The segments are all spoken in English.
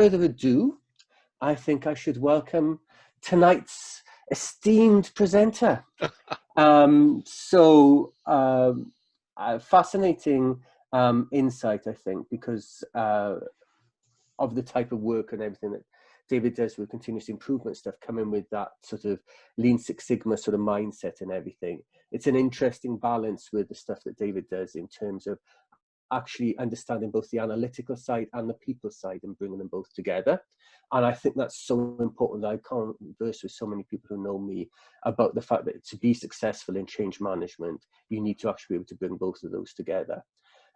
further ado, I think I should welcome tonight's esteemed presenter. Fascinating insight, I think, because of the type of work and everything that David does with continuous improvement stuff, coming with that sort of Lean Six Sigma sort of mindset and everything. It's an interesting balance with the stuff that David does in terms of actually understanding both the analytical side and the people side and bringing them both together. And I think that's so important. I converse with so many people who know me about the fact that to be successful in change management, you need to actually be able to bring both of those together.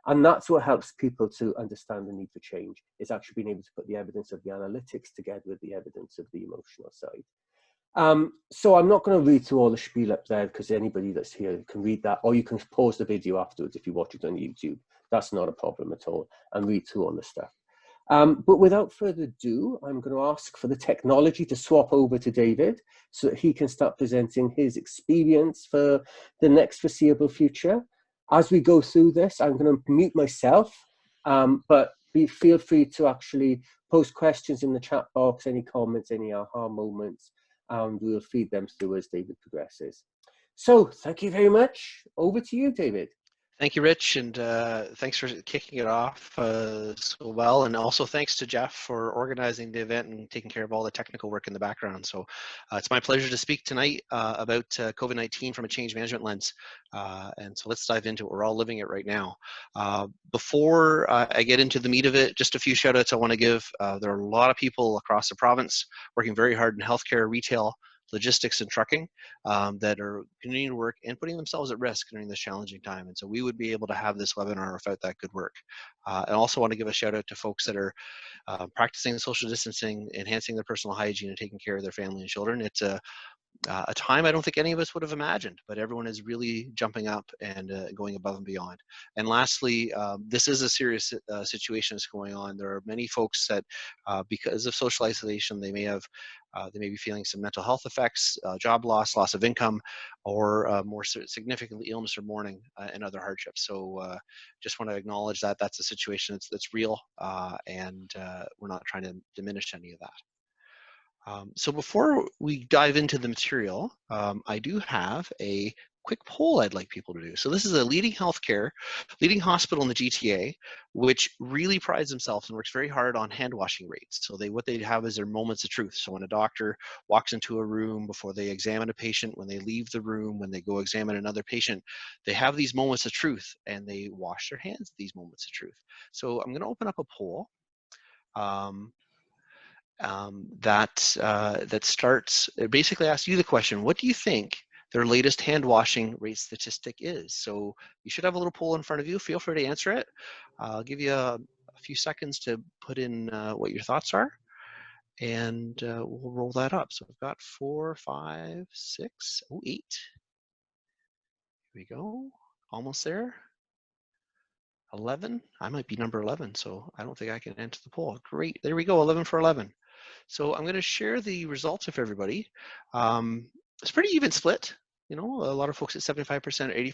And that's what helps people to understand the need for change, is actually being able to put the evidence of the analytics together with the evidence of the emotional side. So I'm not going to read through all the spiel up there, because anybody that's here can read that, or you can pause the video afterwards if you watch it on YouTube. That's not a problem at all, and read through all the stuff. But without further ado, I'm going to ask for the technology to swap over to David so that he can start presenting his experience for the next foreseeable future. As we go through this, I'm going to mute myself, but feel free to actually post questions in the chat box, any comments, any aha moments, and we'll feed them through as David progresses. So thank you very much. Over to you, David. Thank you, Rich, and thanks for kicking it off so well, and also thanks to Jeff for organizing the event and taking care of all the technical work in the background. So it's my pleasure to speak tonight about COVID-19 from a change management lens, and so let's dive into it. We're all living it right now. Before I get into the meat of it, just a few shout outs I want to give. There are a lot of people across the province working very hard in healthcare, retail, logistics, and trucking that are continuing to work and putting themselves at risk during this challenging time. And so we would be able to have this webinar without that good work. I also want to give a shout out to folks that are practicing social distancing, enhancing their personal hygiene, and taking care of their family and children. It's a time I don't think any of us would have imagined, but everyone is really jumping up and going above and beyond. And lastly, this is a serious situation that's going on. There are many folks that, because of social isolation, they may be feeling some mental health effects, job loss, loss of income, or more significantly illness or mourning and other hardships. So just want to acknowledge that that's a situation that's real, and we're not trying to diminish any of that. So before we dive into the material, I do have a quick poll I'd like people to do. So this is a leading leading hospital in the GTA, which really prides themselves and works very hard on hand washing rates. So what they have is their moments of truth. So when a doctor walks into a room, before they examine a patient, when they leave the room, when they go examine another patient, they have these moments of truth and they wash their hands at these moments of truth. So I'm going to open up a poll. That starts, it basically asks you the question, what do you think their latest hand washing rate statistic is? So you should have a little poll in front of you. Feel free to answer it. I'll give you a few seconds to put in what your thoughts are, and we'll roll that up. So we've got 4, 5, 6, 8. Here we go. Almost there. 11. I might be number 11, so I don't think I can enter the poll. Great. There we go. 11 for 11. So I'm going to share the results with everybody. It's pretty even split. You know, a lot of folks at 75%,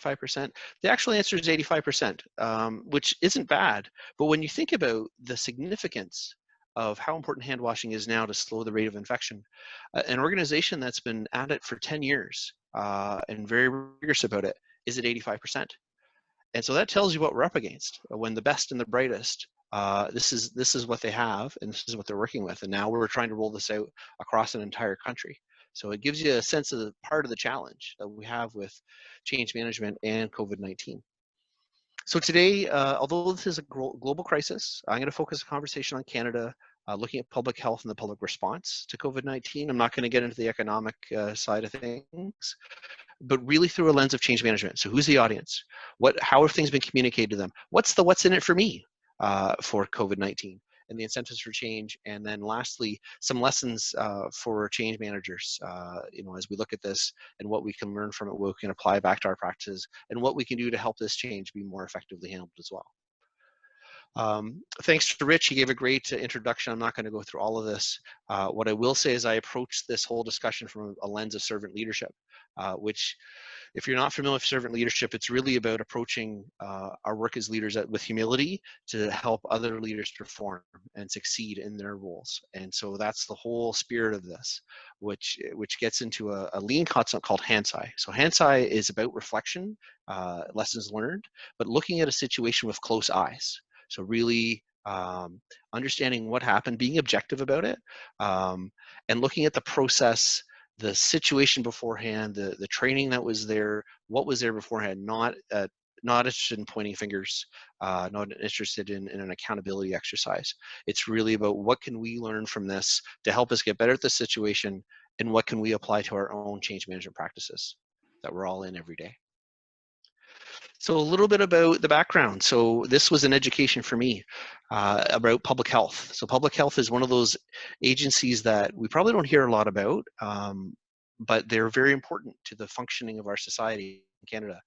85%. The actual answer is 85%, which isn't bad. But when you think about the significance of how important hand washing is now to slow the rate of infection, an organization that's been at it for 10 years and very rigorous about it is at 85%. And so that tells you what we're up against. When the best and the brightest, this is what they have, and this is what they're working with. And now we're trying to roll this out across an entire country. So it gives you a sense of the part of the challenge that we have with change management and COVID-19. So today, although this is a global crisis, I'm going to focus the conversation on Canada, looking at public health and the public response to COVID-19. I'm not going to get into the economic side of things, but really through a lens of change management. So who's the audience? How have things been communicated to them? What's in it for me for COVID-19 and the incentives for change? And then lastly, some lessons for change managers, as we look at this and what we can learn from it, what we can apply back to our practices, and what we can do to help this change be more effectively handled as well. Thanks to Rich, he gave a great introduction. I'm not going to go through all of this. What I will say is I approach this whole discussion from a lens of servant leadership, which if you're not familiar with servant leadership, it's really about approaching our work as leaders with humility to help other leaders perform and succeed in their roles. And so that's the whole spirit of this, which gets into a lean concept called Haigh. So Haigh is about reflection, lessons learned, but looking at a situation with close eyes. So really understanding what happened, being objective about it, and looking at the process, the situation beforehand, the training that was there, what was there beforehand, not interested in pointing fingers, not interested in an accountability exercise. It's really about what can we learn from this to help us get better at the situation, and what can we apply to our own change management practices that we're all in every day. So a little bit about the background. So this was an education for me about public health. So public health is one of those agencies that we probably don't hear a lot about, but they're very important to the functioning of our society in Canada.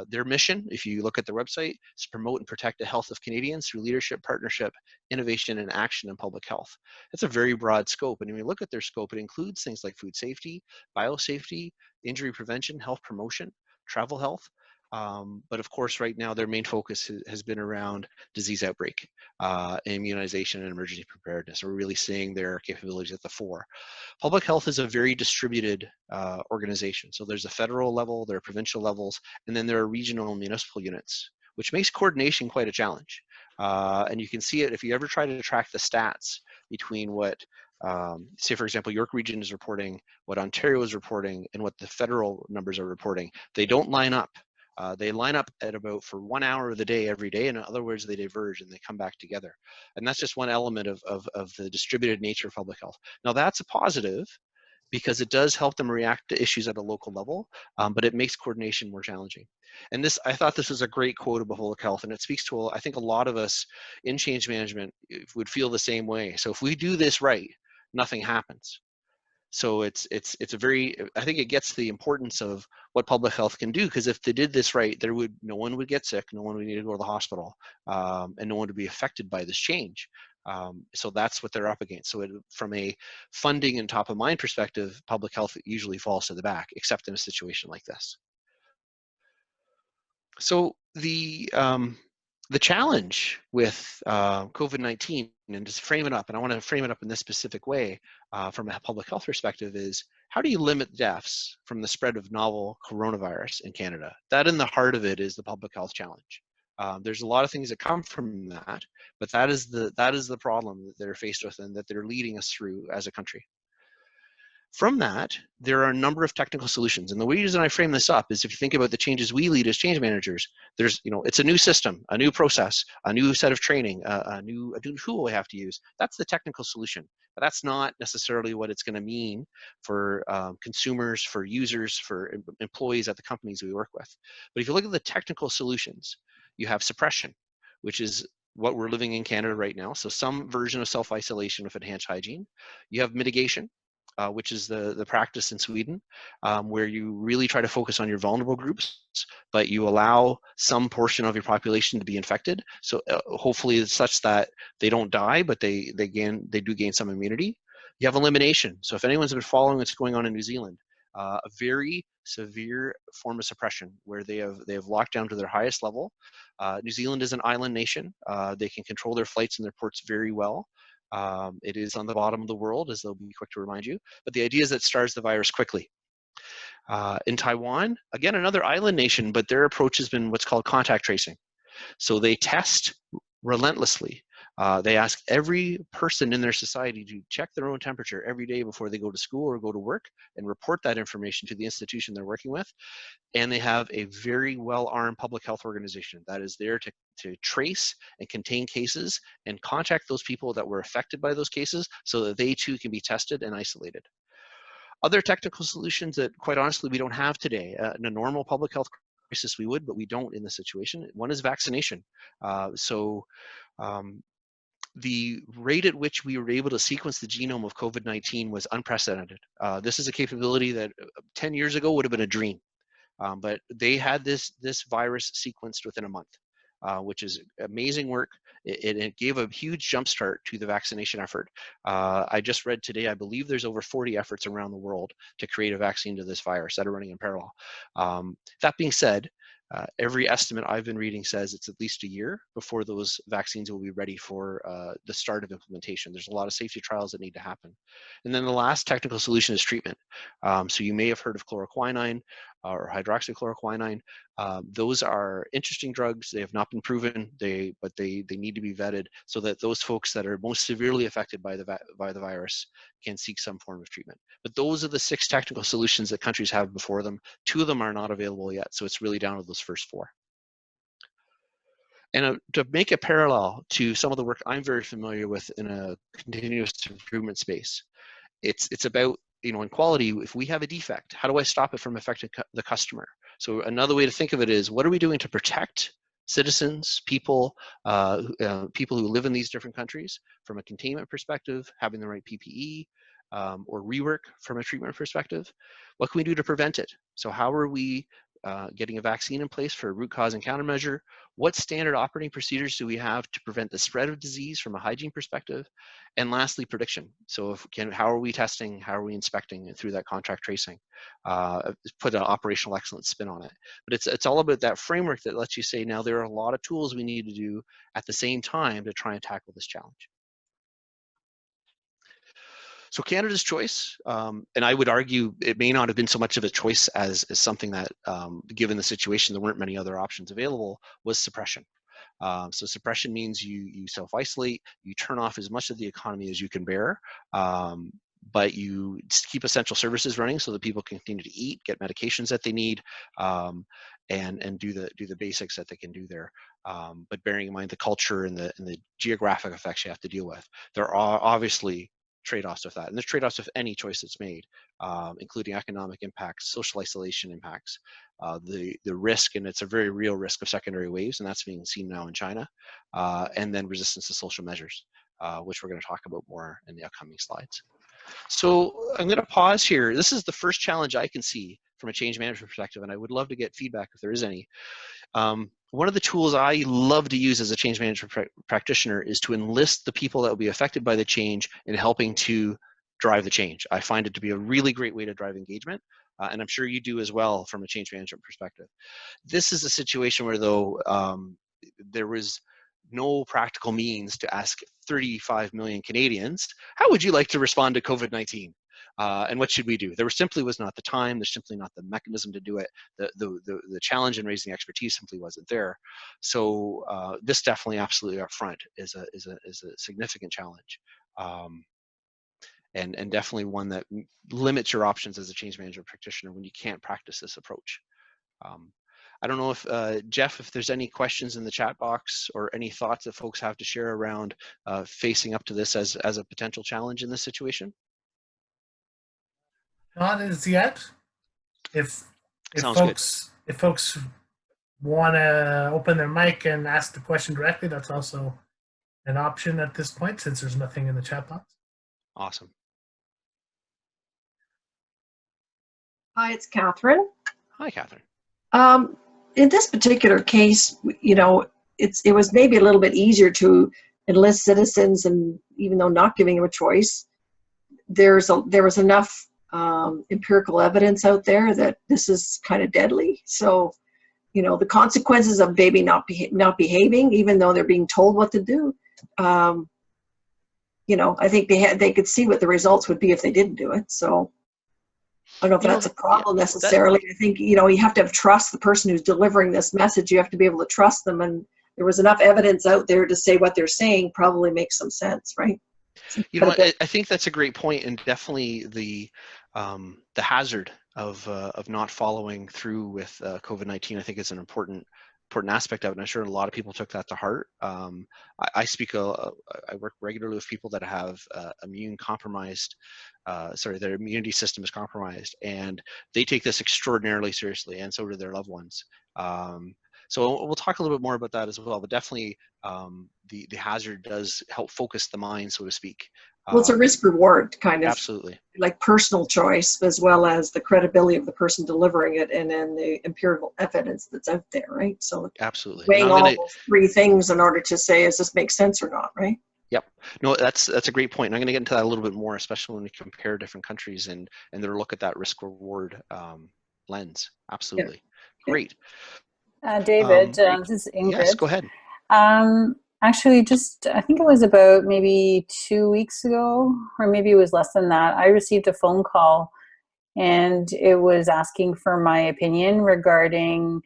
Their mission, if you look at their website, is to promote and protect the health of Canadians through leadership, partnership, innovation, and action in public health. It's a very broad scope. And when you look at their scope, it includes things like food safety, biosafety, injury prevention, health promotion, travel health. But of course, right now, their main focus has been around disease outbreak, immunization, and emergency preparedness. We're really seeing their capabilities at the fore. Public health is a very distributed organization. So there's a federal level, there are provincial levels, and then there are regional and municipal units, which makes coordination quite a challenge. And you can see it if you ever try to track the stats between what, say for example, York Region is reporting, what Ontario is reporting, and what the federal numbers are reporting. They don't line up. They line up at about for 1 hour of the day every day. In other words, they diverge and they come back together. And that's just one element of the distributed nature of public health. Now that's a positive because it does help them react to issues at a local level, but it makes coordination more challenging. And this, I thought this was a great quote about public health, and it speaks to, I think a lot of us in change management would feel the same way. So if we do this right, nothing happens. So it's a very, I think it gets the importance of what public health can do, because if they did this right, no one would get sick, no one would need to go to the hospital, and no one would be affected by this change. So that's what they're up against. So from a funding and top of mind perspective, public health usually falls to the back, except in a situation like this. So the challenge with COVID-19, and just frame it up, and I want to frame it up in this specific way from a public health perspective, is how do you limit deaths from the spread of novel coronavirus in Canada? That in the heart of it is the public health challenge. There's a lot of things that come from that, but that is the problem that they're faced with and that they're leading us through as a country. From that, there are a number of technical solutions. And the reason I frame this up is if you think about the changes we lead as change managers, there's, it's a new system, a new process, a new set of training, a new tool we have to use. That's the technical solution. But that's not necessarily what it's going to mean for consumers, for users, for employees at the companies we work with. But if you look at the technical solutions, you have suppression, which is what we're living in Canada right now. So some version of self-isolation with enhanced hygiene. You have mitigation, which is the practice in Sweden, where you really try to focus on your vulnerable groups, but you allow some portion of your population to be infected. So hopefully it's such that they don't die, but they do gain some immunity. You have elimination. So if anyone's been following what's going on in New Zealand, a very severe form of suppression where they have locked down to their highest level. New Zealand is an island nation. They can control their flights and their ports very well. It is on the bottom of the world, as they'll be quick to remind you. But the idea is that it starves the virus quickly. In Taiwan, again, another island nation, but their approach has been what's called contact tracing. So they test relentlessly. They ask every person in their society to check their own temperature every day before they go to school or go to work and report that information to the institution they're working with. And they have a very well-armed public health organization that is there to trace and contain cases and contact those people that were affected by those cases so that they too can be tested and isolated. Other technical solutions that quite honestly we don't have today. In a normal public health crisis we would, but we don't in this situation. One is vaccination. The rate at which we were able to sequence the genome of COVID-19 was unprecedented. This is a capability that 10 years ago would have been a dream. But they had this virus sequenced within a month. which is amazing work. It gave a huge jumpstart to the vaccination effort. I just read today, I believe there's over 40 efforts around the world to create a vaccine to this virus that are running in parallel. That being said, every estimate I've been reading says it's at least a year before those vaccines will be ready for the start of implementation. There's a lot of safety trials that need to happen. And then the last technical solution is treatment. So you may have heard of chloroquine or hydroxychloroquine. Those are interesting drugs. They have not been proven, but they need to be vetted so that those folks that are most severely affected by the virus can seek some form of treatment. But those are the 6 technical solutions that countries have before them. 2 of them are not available yet, so it's really down to those first 4. And to make a parallel to some of the work I'm very familiar with in a continuous improvement space, it's about, in quality, if we have a defect, how do I stop it from affecting the customer? So another way to think of it is, what are we doing to protect citizens, people who live in these different countries from a containment perspective, having the right PPE, or rework from a treatment perspective? What can we do to prevent it? So how are we getting a vaccine in place for a root cause and countermeasure? What standard operating procedures do we have to prevent the spread of disease from a hygiene perspective? And lastly, prediction. So how are we testing? How are we inspecting through that contract tracing? Put an operational excellence spin on it. But it's all about that framework that lets you say, now there are a lot of tools we need to do at the same time to try and tackle this challenge. So Canada's choice, and I would argue it may not have been so much of a choice as something that, given the situation, there weren't many other options available, was suppression. So suppression means you self-isolate, you turn off as much of the economy as you can bear, but you keep essential services running so that people can continue to eat, get medications that they need, and do the basics that they can do there. But bearing in mind the culture and the geographic effects you have to deal with. There are obviously trade-offs with that, and there's trade-offs with any choice that's made, including economic impacts, social isolation impacts, the risk, and it's a very real risk of secondary waves, and that's being seen now in China, and then resistance to social measures, which we're going to talk about more in the upcoming slides. So I'm going to pause here. This is the first challenge I can see from a change management perspective, and I would love to get feedback if there is any. One of the tools I love to use as a change management practitioner is to enlist the people that will be affected by the change in helping to drive the change. I find it to be a really great way to drive engagement, and I'm sure you do as well from a change management perspective. This is a situation where, though, there was no practical means to ask 35 million Canadians, how would you like to respond to COVID-19? And what should we do? There simply was not the time. There's simply not the mechanism to do it. The challenge in raising expertise simply wasn't there. So this definitely, absolutely up front is a significant challenge, and definitely one that limits your options as a change management practitioner when you can't practice this approach. I don't know if, Jeff, if there's any questions in the chat box or any thoughts that folks have to share around facing up to this as a potential challenge in this situation. Not as yet. If folks want to open their mic and ask the question directly, that's also an option at this point, since there's nothing in the chat box. Awesome. Hi, it's Catherine. Hi, Catherine. In this particular case, it was maybe a little bit easier to enlist citizens, and even though not giving them a choice, there was enough empirical evidence out there that this is kind of deadly. So, the consequences of maybe not behaving, even though they're being told what to do, I think they could see what the results would be if they didn't do it. So I don't know if that's a problem necessarily. I think, you have to have trust. The person who's delivering this message, you have to be able to trust them. And there was enough evidence out there to say what they're saying probably makes some sense, right? I think that's a great point, and definitely the hazard of not following through with COVID-19, I think, is an important aspect of it. And I'm sure a lot of people took that to heart. I work regularly with people that have their immunity system is compromised, and they take this extraordinarily seriously, and so do their loved ones. So we'll talk a little bit more about that as well, but definitely the hazard does help focus the mind, so to speak, Well, it's a risk reward kind of. Absolutely. Like personal choice, as well as the credibility of the person delivering it, and then the empirical evidence that's out there, right? So Absolutely. weighing all those three things in order to say, does this make sense or not, right? Yep. No, that's a great point. And I'm going to get into that a little bit more, especially when we compare different countries and their look at that risk reward lens. Absolutely. Yeah. Great. David, this is Ingrid. Yes, go ahead. Actually, I think it was about maybe 2 weeks ago, or maybe it was less than that, I received a phone call, and it was asking for my opinion regarding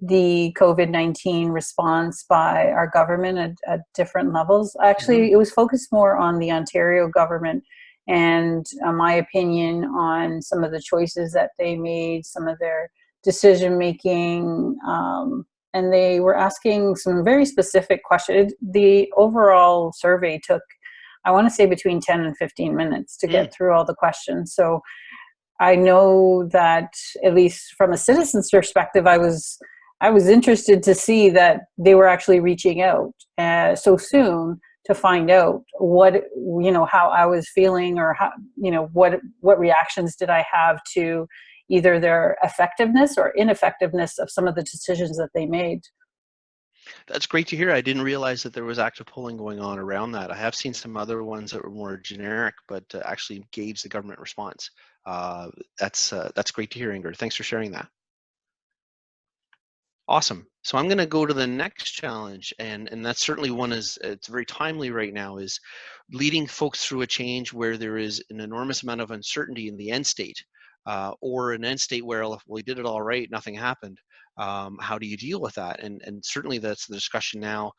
the COVID-19 response by our government at different levels. Actually, it was focused more on the Ontario government and my opinion on some of the choices that they made, some of their decision making, and they were asking some very specific questions. The overall survey took, I want to say, between 10 and 15 minutes to get through all the questions. So I know that, at least from a citizen's perspective, I was interested to see that they were actually reaching out so soon to find out what, how I was feeling, or how, what reactions did I have to either their effectiveness or ineffectiveness of some of the decisions that they made. That's great to hear. I didn't realize that there was active polling going on around that. I have seen some other ones that were more generic, but actually gauge the government response. That's great to hear, Ingrid. Thanks for sharing that. Awesome. So I'm going to go to the next challenge, and that's certainly one it's very timely right now, is leading folks through a change where there is an enormous amount of uncertainty in the end state, or an end state where, well, we did it all right, nothing happened. How do you deal with that? And certainly that's the discussion now.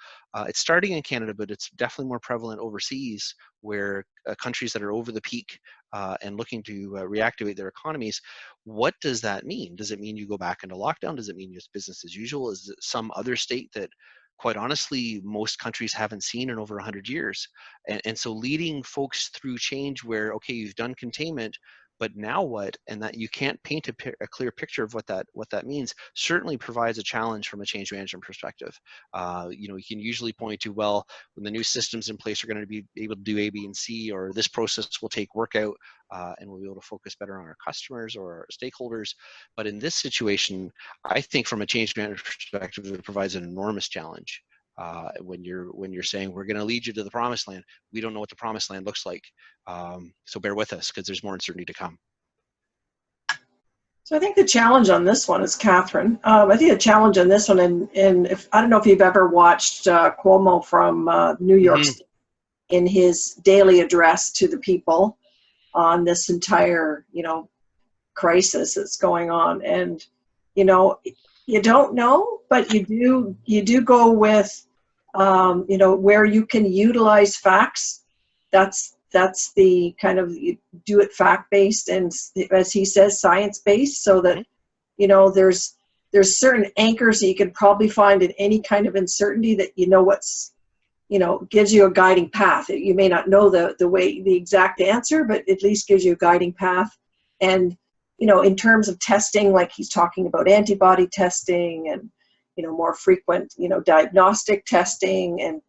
It's starting in Canada, but it's definitely more prevalent overseas, where countries that are over the peak and looking to reactivate their economies. What does that mean? Does it mean you go back into lockdown? Does it mean it's business as usual? Is it some other state that, quite honestly, most countries haven't seen in over 100 years? And so leading folks through change where, okay, you've done containment, but now what? And that you can't paint a clear picture of what that means, certainly provides a challenge from a change management perspective. You can usually point to, well, when the new systems in place are going to be able to do A, B, and C, or this process will take work out, and we'll be able to focus better on our customers or our stakeholders. But in this situation, I think from a change management perspective, it provides an enormous challenge. When you're saying, we're going to lead you to the promised land, we don't know what the promised land looks like. So bear with us, because there's more uncertainty to come. So I think the challenge on this one is, Catherine, I think the challenge on this one, and if I don't know if you've ever watched Cuomo from New York State in his daily address to the people on this entire, crisis that's going on. And, you don't know, but you do go with, where you can utilize facts. That's the kind of, you do it fact-based and, as he says, science-based, so that, there's certain anchors that you can probably find in any kind of uncertainty that what's, gives you a guiding path. You may not know the exact answer, but at least gives you a guiding path. And, in terms of testing, like he's talking about antibody testing and, more frequent, diagnostic testing and,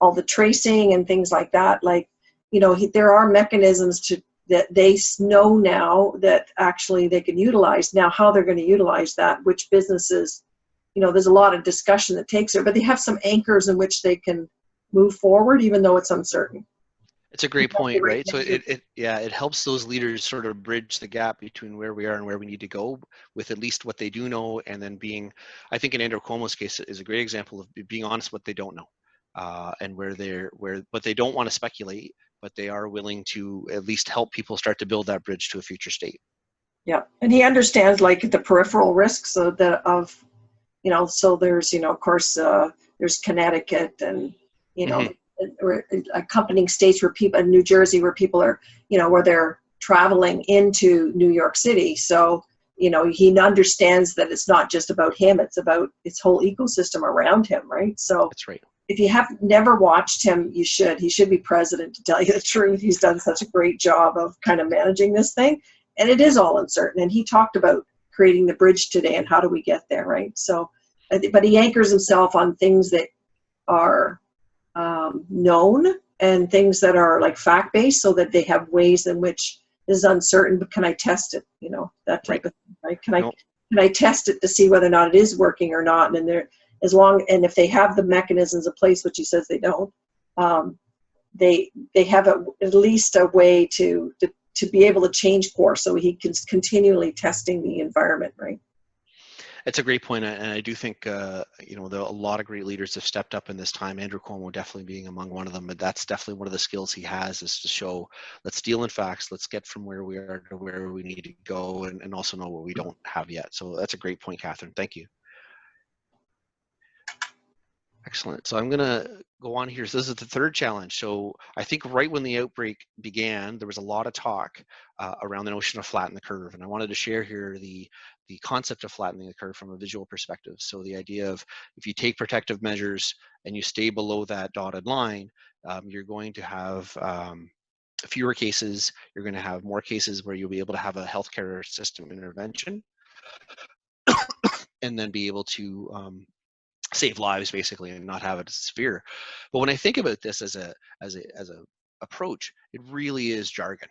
all the tracing and things like that. Like, there are mechanisms that they know now that actually they can utilize. Now, how they're going to utilize that, which businesses, there's a lot of discussion that takes there, but they have some anchors in which they can move forward, even though it's uncertain. It's a great point, right? So it helps those leaders sort of bridge the gap between where we are and where we need to go, with at least what they do know, and then being, I think in Andrew Cuomo's case is a great example of being honest what they don't know, and but they don't want to speculate, but they are willing to at least help people start to build that bridge to a future state. Yeah, and he understands like the peripheral risks so there's of course there's Connecticut and or accompanying states where people, in New Jersey, where people are, where they're traveling into New York City. So, he understands that it's not just about him, it's about its whole ecosystem around him, right? So that's right. If you have never watched him, you should. He should be president, to tell you the truth. He's done such a great job of kind of managing this thing. And it is all uncertain. And he talked about creating the bridge today and how do we get there, right? So, but he anchors himself on things that are known and things that are like fact-based, so that they have ways in which this is uncertain, but can I test it? You know, that type of thing, right? Can I test it to see whether or not it is working or not? And and if they have the mechanisms in place, which he says they don't, they have at least a way to be able to change course, so he can continually testing the environment, right? It's a great point, and I do think you know, a lot of great leaders have stepped up in this time. Andrew Cuomo definitely being among one of them, but that's definitely one of the skills he has, is to show, let's deal in facts, let's get from where we are to where we need to go, and also know what we don't have yet. So that's a great point, Catherine. Thank you. Excellent. So I'm going to go on here. So this is the third challenge. So I think right when the outbreak began, there was a lot of talk around the notion of flatten the curve. And I wanted to share here the concept of flattening the curve from a visual perspective. So the idea of, if you take protective measures and you stay below that dotted line, you're going to have fewer cases. You're going to have more cases where you'll be able to have a healthcare system intervention and then be able to save lives, basically, and not have it severe. But when I think about this as a approach, it really is jargon.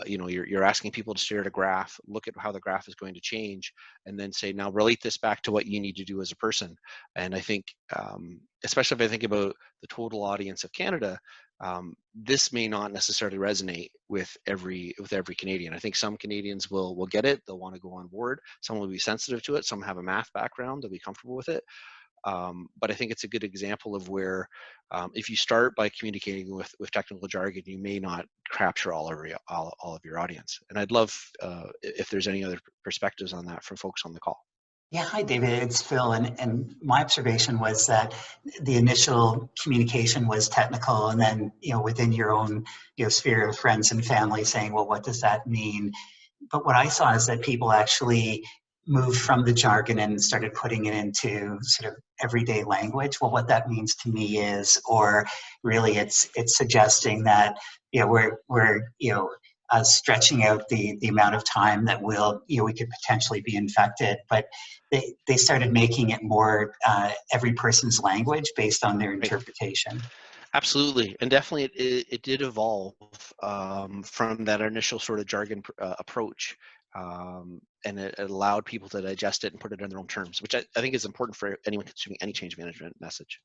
You know, you're asking people to stare at a graph, look at how the graph is going to change, and then say, now relate this back to what you need to do as a person. And I think, especially if I think about the total audience of Canada, this may not necessarily resonate with every Canadian. I think some Canadians will get it, they'll want to go on board. Some will be sensitive to it. Some have a math background, they'll be comfortable with it. But I think it's a good example of where, if you start by communicating with technical jargon, you may not capture all of your audience. And I'd love if there's any other perspectives on that from folks on the call. Yeah, hi David, it's Phil, and my observation was that the initial communication was technical, and then, you know, within your own, you know, sphere of friends and family saying, well, what does that mean? But what I saw is that people actually moved from the jargon and started putting it into sort of everyday language. Well, what that means to me is, or really it's suggesting that, you know, we're you know, stretching out the amount of time that we could potentially be infected. But they started making it more every person's language based on their interpretation. Absolutely, and definitely it did evolve from that initial sort of jargon approach, and it allowed people to digest it and put it in their own terms, which I think is important for anyone consuming any change management message.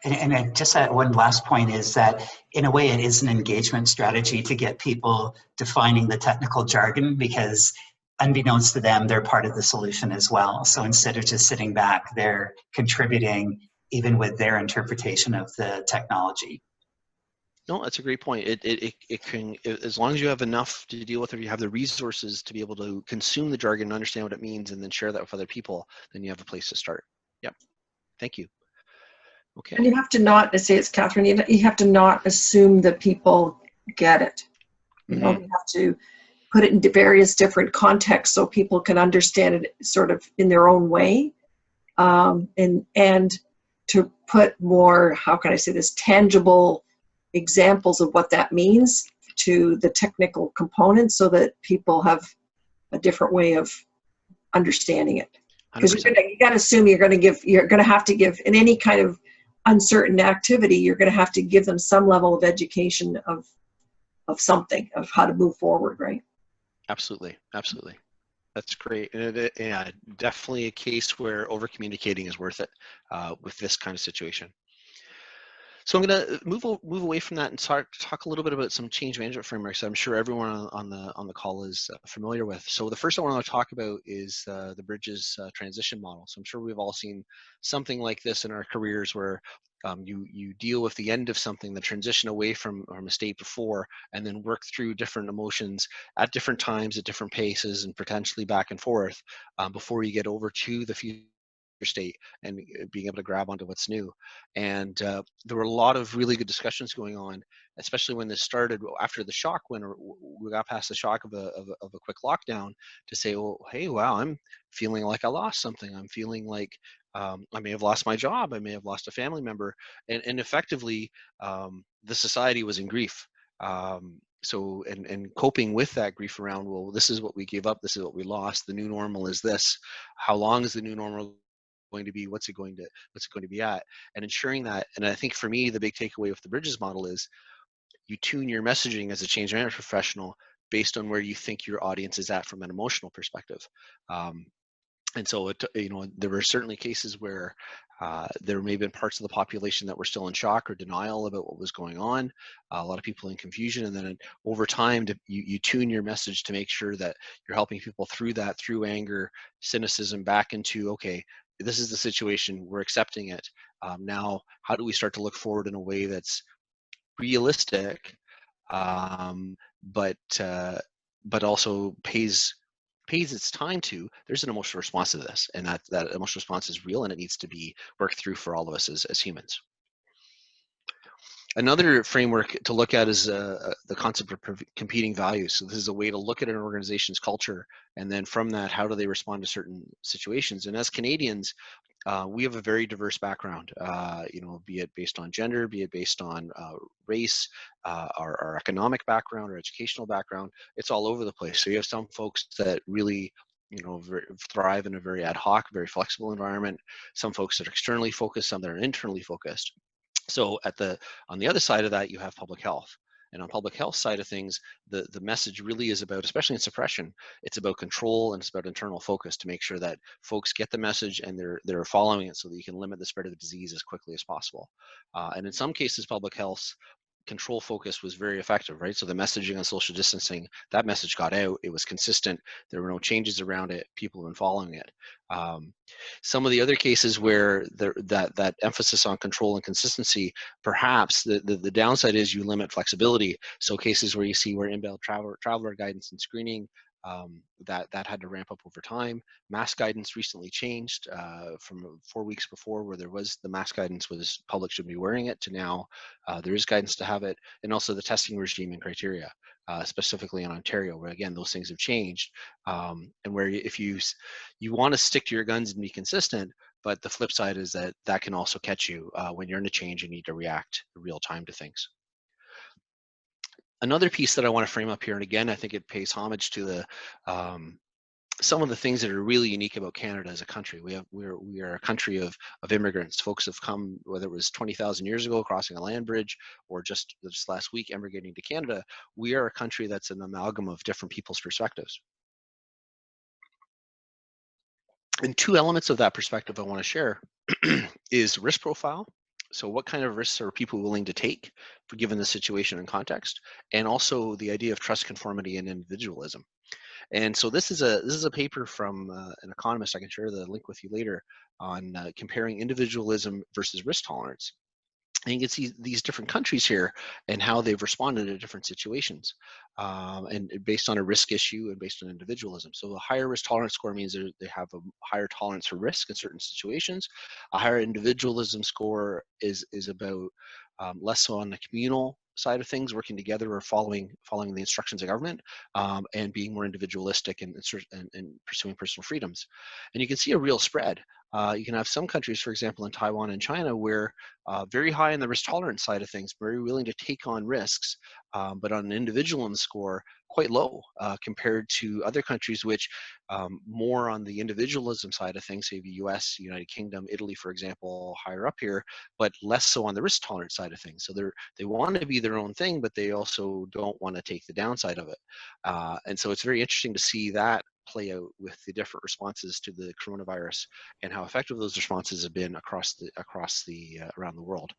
And just that one last point is that, in a way, it is an engagement strategy to get people defining the technical jargon, because unbeknownst to them, they're part of the solution as well. So instead of just sitting back, they're contributing even with their interpretation of the technology. No, that's a great point. It can, as long as you have enough to deal with, or you have the resources to be able to consume the jargon and understand what it means and then share that with other people, then you have a place to start. Yep. Thank you. Okay. And you have to not, say it's Catherine, you have to not assume that people get it. You know, you have to put it into various different contexts so people can understand it sort of in their own way. And to put more, how can I say this, tangible examples of what that means to the technical components, so that people have a different way of understanding it. Because you got to assume you're going to have to give, in any kind of uncertain activity, you're going to have to give them some level of education of something, of how to move forward, right? Absolutely, absolutely. That's great. And yeah, definitely a case where over communicating is worth it with this kind of situation. So I'm going to move away from that and talk a little bit about some change management frameworks I'm sure everyone on the call is familiar with. So the first one I want to talk about is the Bridges transition model. So I'm sure we've all seen something like this in our careers, where you deal with the end of something, the transition away from a state before, and then work through different emotions at different times, at different paces, and potentially back and forth before you get over to the future state and being able to grab onto what's new. And there were a lot of really good discussions going on, especially when this started after the shock, when we got past the shock of a quick lockdown, to say, oh, hey, wow, I'm feeling like I lost something. I'm feeling like I may have lost my job. I may have lost a family member. And effectively, the society was in grief. So, and coping with that grief around, well, this is what we gave up. This is what we lost. The new normal is this. How long is the new normal going to be, what's it going to be at, and ensuring that. And I think for me, the big takeaway with the Bridges model is you tune your messaging as a change management professional based on where you think your audience is at from an emotional perspective. And so, there were certainly cases where there may have been parts of the population that were still in shock or denial about what was going on, a lot of people in confusion, and then over time, you tune your message to make sure that you're helping people through that, through anger, cynicism, back into, okay, this is the situation, we're accepting it. Now, how do we start to look forward in a way that's realistic, but also pays its time to, there's an emotional response to this, and that emotional response is real, and it needs to be worked through for all of us as humans. Another framework to look at is the concept of competing values. So this is a way to look at an organization's culture, and then from that, how do they respond to certain situations? And as Canadians, we have a very diverse background, be it based on gender, be it based on race, our economic background, our educational background. It's all over the place. So you have some folks that really, thrive in a very ad hoc, very flexible environment. Some folks that are externally focused, some that are internally focused. So on the other side of that, you have public health. And on public health side of things, the message really is about, especially in suppression, it's about control, and it's about internal focus to make sure that folks get the message and they're following it so that you can limit the spread of the disease as quickly as possible. And in some cases, public health control focus was very effective, right? So the messaging on social distancing, that message got out, it was consistent, there were no changes around it, people have been following it. Some of the other cases where that emphasis on control and consistency, perhaps the downside is you limit flexibility. So cases where you see where inbound traveler guidance and screening, that had to ramp up over time. Mask guidance recently changed from 4 weeks before, where the mask guidance was public should be wearing it, to now there is guidance to have it, and also the testing regime and criteria, specifically in Ontario, where again those things have changed, and where if you want to stick to your guns and be consistent, but the flip side is that can also catch you when you're in a change and need to react real time to things. Another piece that I want to frame up here, and again, I think it pays homage to the some of the things that are really unique about Canada as a country. We are a country of immigrants. Folks have come, whether it was 20,000 years ago crossing a land bridge, or just last week emigrating to Canada. We are a country that's an amalgam of different people's perspectives. And two elements of that perspective I want to share is risk profile. So what kind of risks are people willing to take given the situation and context, and also the idea of trust, conformity, and individualism. And so this is a paper from an economist. I can share the link with you later on comparing individualism versus risk tolerance. And you can see these different countries here and how they've responded to different situations, and based on a risk issue and based on individualism. So a higher risk tolerance score means they have a higher tolerance for risk in certain situations. A higher individualism score is about less so on the communal side of things, working together or following the instructions of government, and being more individualistic and pursuing personal freedoms. And you can see a real spread. You can have some countries, for example, in Taiwan and China, where very high in the risk tolerance side of things, very willing to take on risks, but on an individualism score, quite low compared to other countries which more on the individualism side of things, say the US, United Kingdom, Italy, for example, higher up here, but less so on the risk tolerance side of things. So they want to be their own thing, but they also don't want to take the downside of it. And so it's very interesting to see that play out with the different responses to the coronavirus and how effective those responses have been across around the world.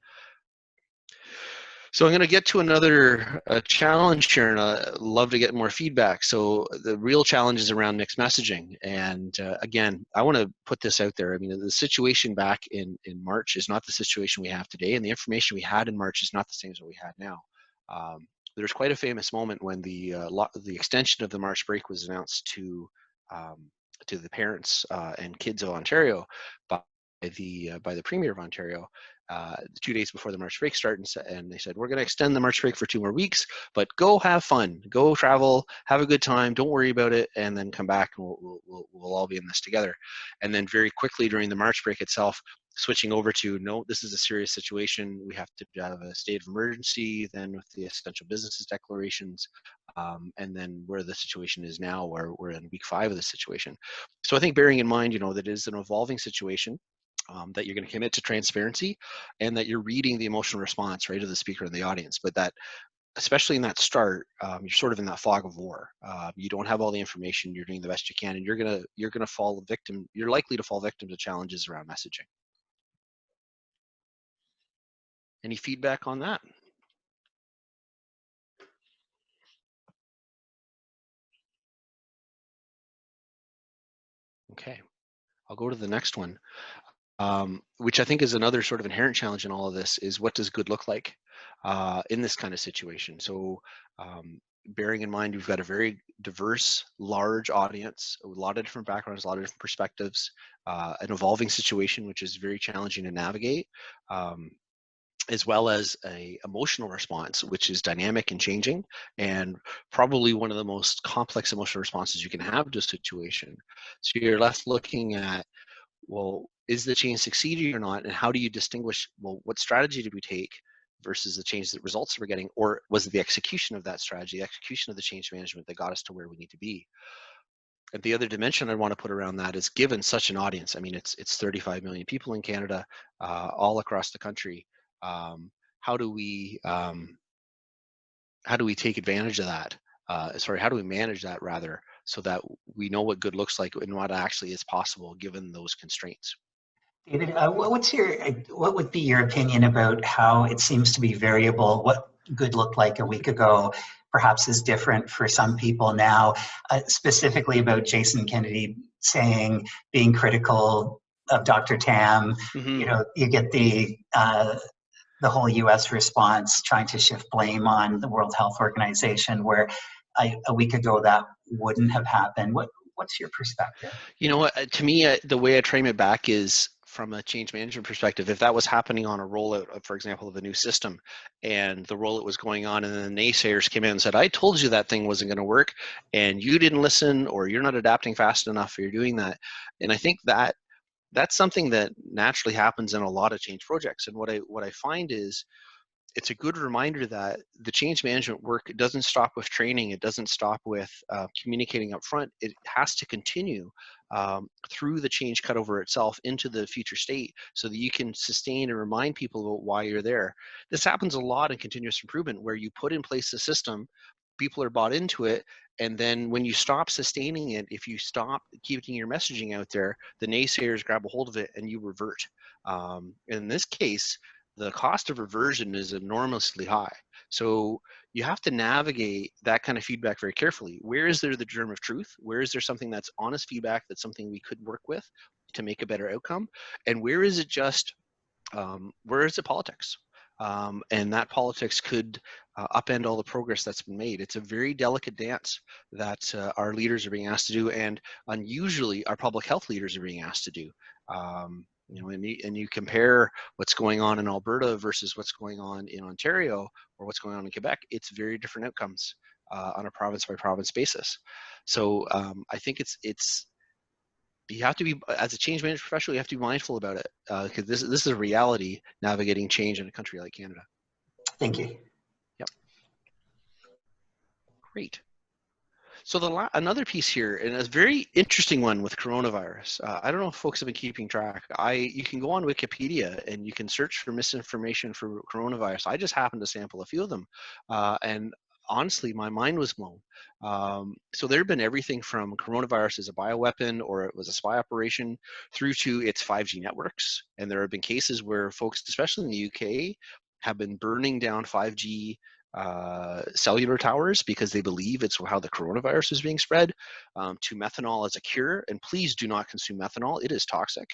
So I'm going to get to another challenge here, and I'd love to get more feedback. So the real challenge is around mixed messaging. And again, I want to put this out there. I mean, the situation back in March is not the situation we have today, and the information we had in March is not the same as what we had now. There's quite a famous moment when the extension of the March break was announced to the parents and kids of Ontario by the Premier of Ontario 2 days before the March break started, and they said, we're going to extend the March break for 2 more weeks, but go have fun, go travel, have a good time, don't worry about it, and then come back and we'll all be in this together. And then very quickly during the March break itself, switching over to, no, this is a serious situation, we have to have a state of emergency, then with the essential businesses declarations, and then where the situation is now, where we're in week 5 of the situation. So I think bearing in mind, that it is an evolving situation, that you're going to commit to transparency, and that you're reading the emotional response, right, of the speaker and the audience. But that, especially in that start, you're sort of in that fog of war. You don't have all the information. You're doing the best you can, and you're gonna fall victim. You're likely to fall victim to challenges around messaging. Any feedback on that? Okay, I'll go to the next one, which I think is another sort of inherent challenge in all of this, is what does good look like in this kind of situation? So bearing in mind we've got a very diverse, large audience, a lot of different backgrounds, a lot of different perspectives, an evolving situation which is very challenging to navigate, as well as a emotional response which is dynamic and changing, and probably one of the most complex emotional responses you can have to a situation. So you're left looking at, well, is the change succeeding or not, and how do you distinguish, well, what strategy did we take versus the change that results we're getting, or was it the execution of that strategy, the execution of the change management that got us to where we need to be? And the other dimension I want to put around that is, given such an audience, I mean, it's 35 million people in Canada, all across the country. How do we take advantage of that? How do we manage that, rather, so that we know what good looks like and what actually is possible given those constraints? David, what would be your opinion about how it seems to be variable? What good looked like a week ago perhaps is different for some people now, specifically about Jason Kennedy being critical of Dr. Tam. Mm-hmm. You know, you get the whole U.S. response trying to shift blame on the World Health Organization, where a week ago that wouldn't have happened. What's your perspective? You know what, to me, the way I frame it back is from a change management perspective. If that was happening on a rollout, for example, of a new system, and the rollout was going on, and then the naysayers came in and said, I told you that thing wasn't going to work, and you didn't listen, or you're not adapting fast enough, or you're doing that. And I think that that's something that naturally happens in a lot of change projects. And what I find is, it's a good reminder that the change management work doesn't stop with training. It doesn't stop with communicating up front. It has to continue through the change cutover itself into the future state, so that you can sustain and remind people about why you're there. This happens a lot in continuous improvement, where you put in place a system, people are bought into it, and then when you stop sustaining it, if you stop keeping your messaging out there, the naysayers grab a hold of it and you revert. In this case, the cost of reversion is enormously high. So you have to navigate that kind of feedback very carefully. Where is there the germ of truth? Where is there something that's honest feedback, that's something we could work with to make a better outcome? And where is it just, where is it politics? And that politics could upend all the progress that's been made. It's a very delicate dance that our leaders are being asked to do, and unusually our public health leaders are being asked to do. You know, and you compare what's going on in Alberta versus what's going on in Ontario or what's going on in Quebec, it's very different outcomes on a province by province basis. So I think it's you have to be, as a change management professional, you have to be mindful about it, because this is a reality, navigating change in a country like Canada. Thank you. Yep. Great. So another piece here, and a very interesting one with coronavirus. I don't know if folks have been keeping track. You can go on Wikipedia and you can search for misinformation for coronavirus. I just happened to sample a few of them, and honestly, my mind was blown. So there have been everything from coronavirus as a bioweapon, or it was a spy operation, through to its 5G networks. And there have been cases where folks, especially in the UK, have been burning down 5G cellular towers because they believe it's how the coronavirus is being spread, to methanol as a cure. And please do not consume methanol. It is toxic.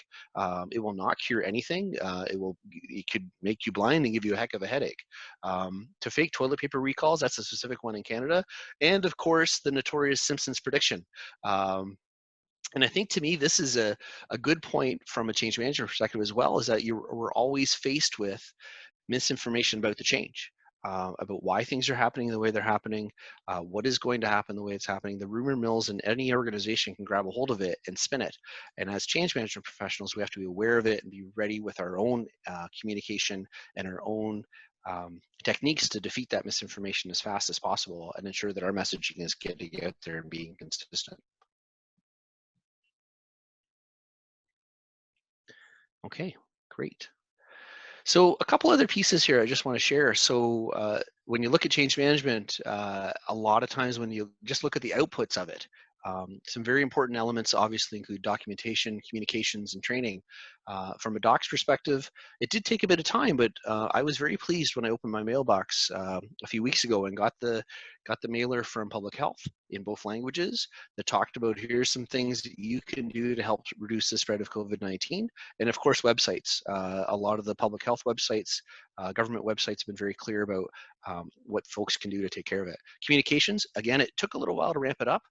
It will not cure anything. It could make you blind and give you a heck of a headache. To fake toilet paper recalls, that's a specific one in Canada. And of course, the notorious Simpsons prediction. And I think, to me, this is a good point from a change management perspective as well, is that we're always faced with misinformation about the change. About why things are happening the way they're happening, what is going to happen the way it's happening. The rumor mills in any organization can grab a hold of it and spin it. And as change management professionals, we have to be aware of it and be ready with our own communication and our own techniques to defeat that misinformation as fast as possible and ensure that our messaging is getting out there and being consistent. Okay, great. So a couple other pieces here I just want to share. So when you look at change management, a lot of times when you just look at the outputs of it, some very important elements obviously include documentation, communications, and training. From a doc's perspective, it did take a bit of time, but I was very pleased when I opened my mailbox a few weeks ago and got the mailer from Public Health in both languages that talked about here's some things that you can do to help reduce the spread of COVID-19. And of course, websites. A lot of the public health websites, government websites have been very clear about what folks can do to take care of it. Communications, again, it took a little while to ramp it up,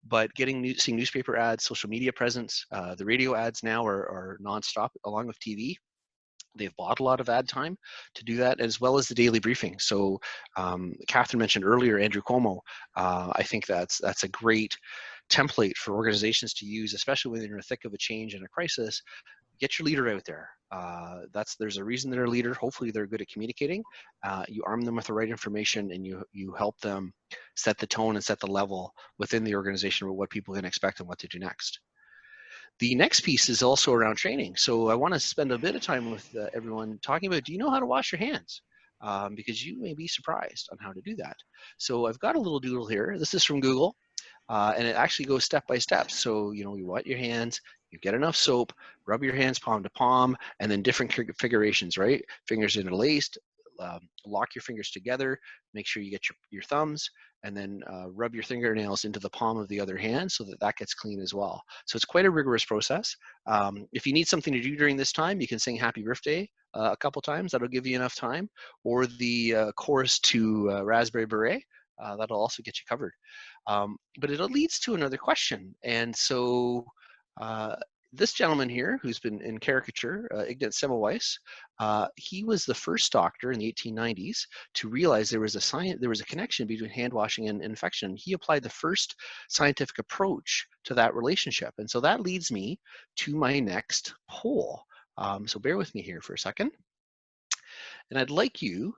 but seeing newspaper ads, social media presence, the radio ads now are nonstop along with TV. They've bought a lot of ad time to do that, as well as the daily briefing. So Catherine mentioned earlier, Andrew Cuomo. I think that's a great template for organizations to use, especially when they're in the thick of a change and a crisis. Get your leader out there. There's a reason they're a leader. Hopefully they're good at communicating. You arm them with the right information, and you help them set the tone and set the level within the organization of what people can expect and what to do next. The next piece is also around training. So I want to spend a bit of time with everyone talking about, do you know how to wash your hands? Because you may be surprised on how to do that. So I've got a little doodle here. This is from Google. And it actually goes step by step. So, you wet your hands, you get enough soap, rub your hands palm to palm, and then different configurations, right? Fingers interlaced, lock your fingers together, make sure you get your thumbs, and then rub your fingernails into the palm of the other hand so that gets clean as well. So it's quite a rigorous process. If you need something to do during this time, you can sing Happy Birthday a couple times. That'll give you enough time. Or the chorus to Raspberry Beret. That'll also get you covered. But it leads to another question. And so this gentleman here, who's been in caricature, Ignaz Semmelweis, he was the first doctor in the 1890s to realize there was a connection between hand washing and infection. He applied the first scientific approach to that relationship. And so that leads me to my next poll. So bear with me here for a second. And I'd like you,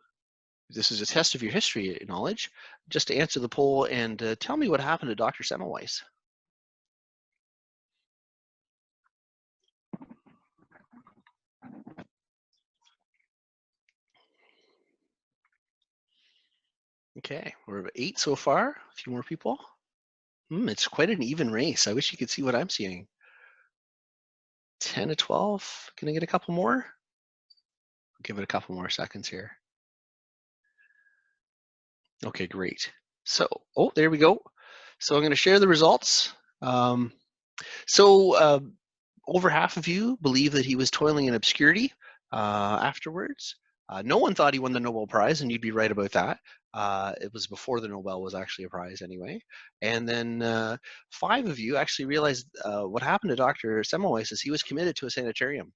this is a test of your history knowledge, just to answer the poll and tell me what happened to Dr. Semmelweis. Okay, we're at 8 so far, a few more people. It's quite an even race. I wish you could see what I'm seeing. 10 to 12, can I get a couple more? I'll give it a couple more seconds here. Okay, great. So, there we go. So I'm going to share the results. Over half of you believe that he was toiling in obscurity afterwards. No one thought he won the Nobel Prize, and you'd be right about that. It was before the Nobel was actually a prize anyway. And then 5 of you actually realized what happened to Dr. Semmelweis is he was committed to a sanitarium.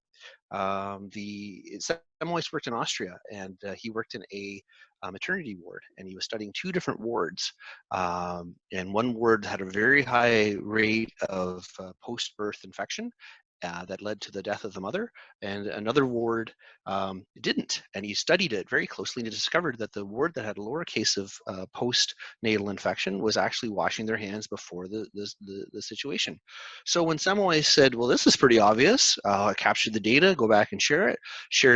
Semmelweis worked in Austria, and he worked in a maternity ward, and he was studying 2 different wards. And one ward had a very high rate of post-birth infection that led to the death of the mother, and another ward didn't. And he studied it very closely and discovered that the ward that had a lower case of postnatal infection was actually washing their hands before the situation. So when Semmelweis said, well, this is pretty obvious, captured the data, go back and shared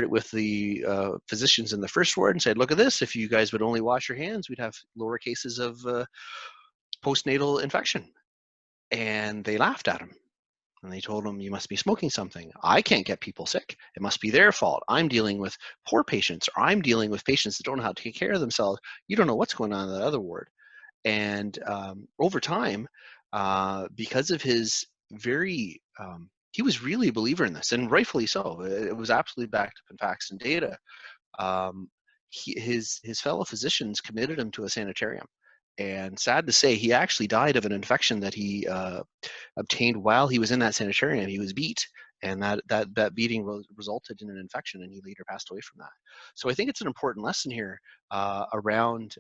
it with the physicians in the first ward and said, look at this, if you guys would only wash your hands, we'd have lower cases of postnatal infection. And they laughed at him. And they told him, you must be smoking something. I can't get people sick. It must be their fault. I'm dealing with poor patients, or I'm dealing with patients that don't know how to take care of themselves. You don't know what's going on in that other ward. And over time, because of his he was really a believer in this, and rightfully so. It was absolutely backed up in facts and data. His fellow physicians committed him to a sanitarium. And sad to say, he actually died of an infection that he obtained while he was in that sanitarium. He was beat, and that beating resulted in an infection, and he later passed away from that. So I think it's an important lesson here around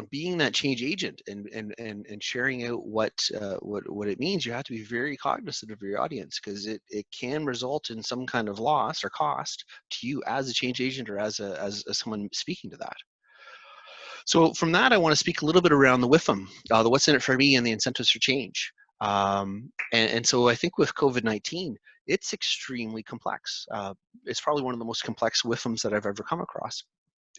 being that change agent and sharing out what it means. You have to be very cognizant of your audience, because it can result in some kind of loss or cost to you as a change agent or as someone speaking to that. So from that, I want to speak a little bit around the WIFM, the what's in it for me and the incentives for change. And so I think with COVID-19, it's extremely complex. It's probably one of the most complex WIFMs that I've ever come across.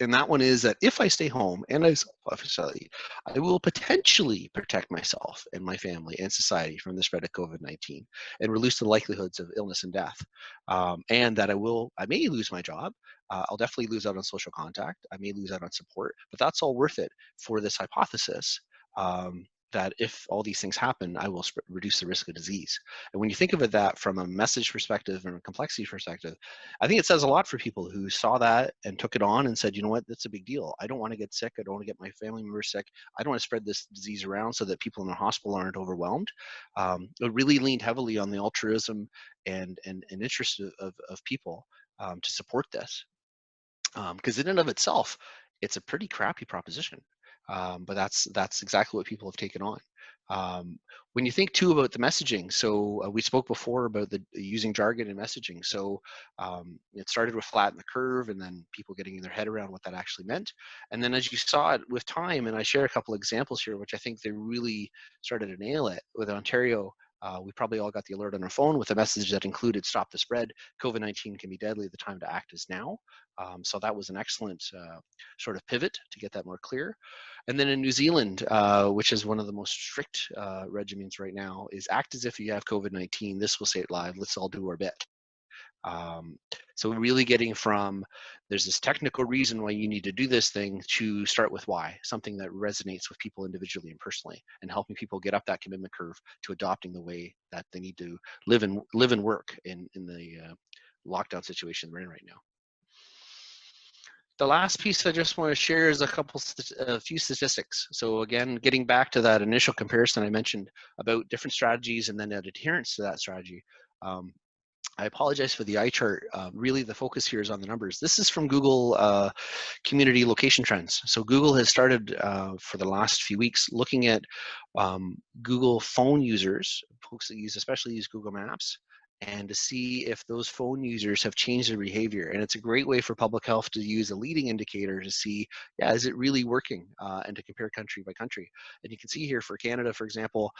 And that one is that if I stay home and I self-isolate, I will potentially protect myself and my family and society from the spread of COVID-19 and reduce the likelihoods of illness and death. And that I may lose my job. I'll definitely lose out on social contact. I may lose out on support, but that's all worth it for this hypothesis that if all these things happen, I will reduce the risk of disease. And when you think of it that from a message perspective and a complexity perspective, I think it says a lot for people who saw that and took it on and said, you know what, that's a big deal. I don't want to get sick. I don't want to get my family members sick. I don't want to spread this disease around so that people in the hospital aren't overwhelmed. It really leaned heavily on the altruism and interest of people to support this. Because in and of itself, it's a pretty crappy proposition. But that's exactly what people have taken on. When you think too about the messaging, so we spoke before about using jargon in messaging. So it started with flatten the curve, and then people getting their head around what that actually meant. And then as you saw it with time, and I share a couple examples here, which I think they really started to nail it with Ontario. We probably all got the alert on our phone with a message that included stop the spread. COVID-19 can be deadly. The time to act is now. So that was an excellent sort of pivot to get that more clear. And then in New Zealand, which is one of the most strict regimens right now, is act as if you have COVID-19. This will save lives. Let's all do our bit. So really getting from there's this technical reason why you need to do this thing to start with why, something that resonates with people individually and personally, and helping people get up that commitment curve to adopting the way that they need to live and work in the lockdown situation we're in right now. The last piece I just want to share is a few statistics. So again, getting back to that initial comparison I mentioned about different strategies and then that adherence to that strategy. I apologize for the eye chart. Really, the focus here is on the numbers. This is from Google Community Location Trends. So Google has started for the last few weeks looking at Google phone users, folks that especially use Google Maps, and to see if those phone users have changed their behavior. And it's a great way for public health to use a leading indicator to see, yeah, is it really working, and to compare country by country. And you can see here for Canada, for example,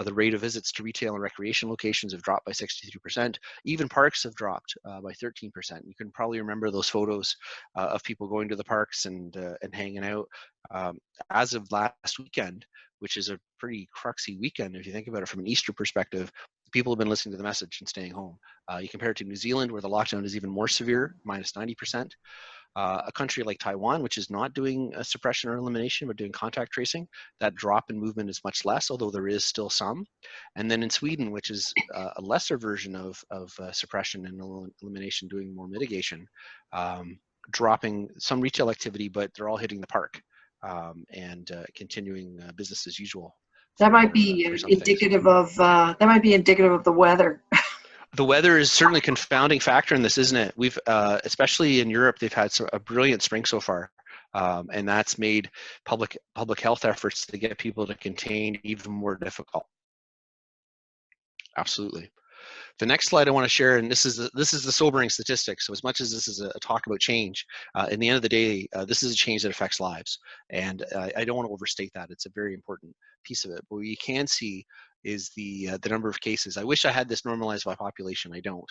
the rate of visits to retail and recreation locations have dropped by 62%. Even parks have dropped by 13%. You can probably remember those photos of people going to the parks and hanging out. As of last weekend, which is a pretty cruxy weekend if you think about it from an Easter perspective, people have been listening to the message and staying home. You compare it to New Zealand, where the lockdown is even more severe, minus 90%. A country like Taiwan, which is not doing a suppression or elimination, but doing contact tracing, that drop in movement is much less, although there is still some. And then in Sweden, which is a lesser version of suppression and elimination, doing more mitigation, dropping some retail activity, but they're all hitting the park and continuing business as usual. That might be indicative of the weather. The weather is certainly a confounding factor in this, isn't it? We've, especially in Europe, they've had a brilliant spring so far, and that's made public health efforts to get people to contain even more difficult. Absolutely. The next slide I want to share, and this is the sobering statistic. So as much as this is a talk about change, in the end of the day, this is a change that affects lives, and I don't want to overstate that. It's a very important piece of it. But what you can see is the number of cases. I wish I had this normalized by population. I don't.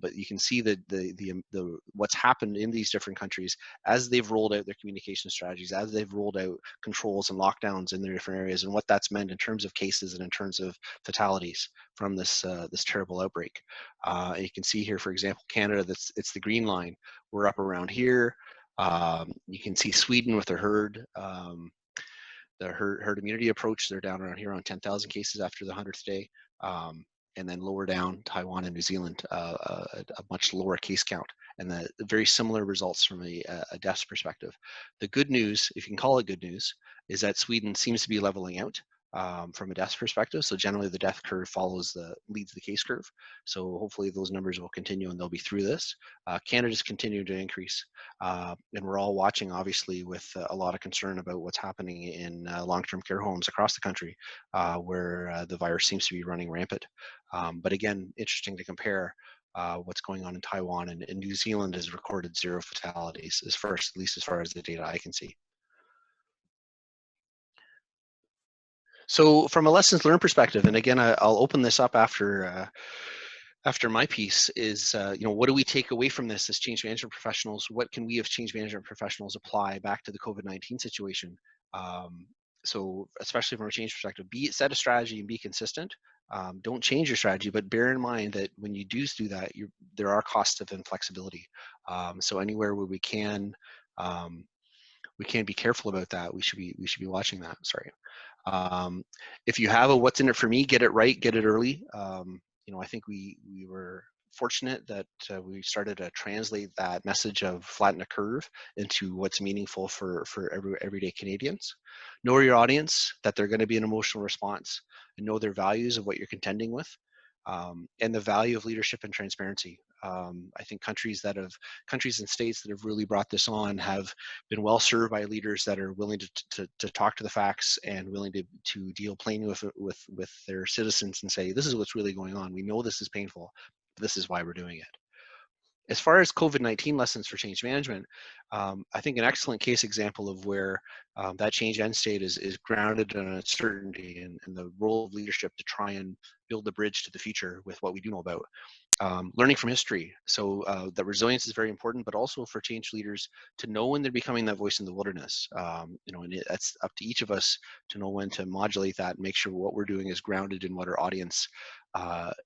But you can see the what's happened in these different countries as they've rolled out their communication strategies, as they've rolled out controls and lockdowns in their different areas, and what that's meant in terms of cases and in terms of fatalities from this terrible outbreak. You can see here, for example, Canada. It's the green line. We're up around here. You can see Sweden with their herd immunity approach. They're down around here on 10,000 cases after the 100th day. And then lower down, Taiwan and New Zealand, a much lower case count, and the very similar results from a deaths perspective. The good news, if you can call it good news, is that Sweden seems to be leveling out from a deaths perspective. So generally the death curve leads the case curve. So hopefully those numbers will continue and they'll be through this. Canada's continuing to increase. And we're all watching, obviously, with a lot of concern about what's happening in long-term care homes across the country, where the virus seems to be running rampant. But again, interesting to compare what's going on in Taiwan, and New Zealand has recorded 0 fatalities, at least as far as the data I can see. So from a lessons learned perspective, and again, I'll open this up after after my piece is, what do we take away from this as change management professionals? What can we as change management professionals apply back to the COVID-19 situation? So especially from a change perspective, set a strategy and be consistent. Don't change your strategy, but bear in mind that when you do that, there are costs of inflexibility. So anywhere where we can be careful about that. We should be watching that. Sorry. If you have a what's in it for me, get it right, get it early. I think we were fortunate that we started to translate that message of flatten a curve into what's meaningful for everyday Canadians. Know your audience, that they're going to be an emotional response, and know their values of what you're contending with, and the value of leadership and transparency. I think countries and states that have really brought this on have been well served by leaders that are willing to talk to the facts and willing to deal plainly with their citizens and say, this is what's really going on. We know this is painful, but this is why we're doing it. As far as COVID-19 lessons for change management, I think an excellent case example of where that change end state is grounded in uncertainty and the role of leadership to try and build the bridge to the future with what we do know about. Learning from history. So that resilience is very important, but also for change leaders to know when they're becoming that voice in the wilderness. And that's up to each of us to know when to modulate that and make sure what we're doing is grounded in what our audience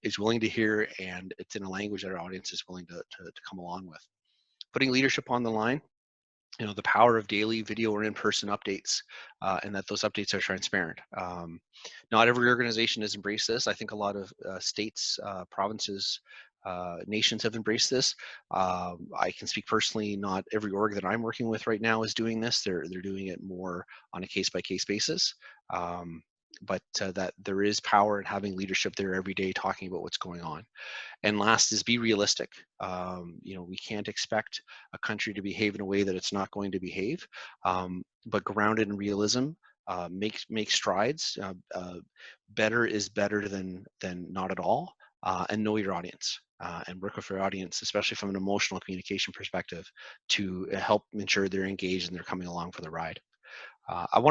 is willing to hear, and it's in a language that our audience is willing to come along with. Putting leadership on the line, the power of daily video or in-person updates, and that those updates are transparent. Not every organization has embraced this. I think a lot of states, provinces, nations have embraced this. I can speak personally, not every org that I'm working with right now is doing this. They're doing it more on a case-by-case basis. But that there is power in having leadership there every day talking about what's going on. And last is be realistic. We can't expect a country to behave in a way that it's not going to behave, but grounded in realism, make strides. Better is better than not at all, and know your audience and work with your audience, especially from an emotional communication perspective, to help ensure they're engaged and they're coming along for the ride. I want to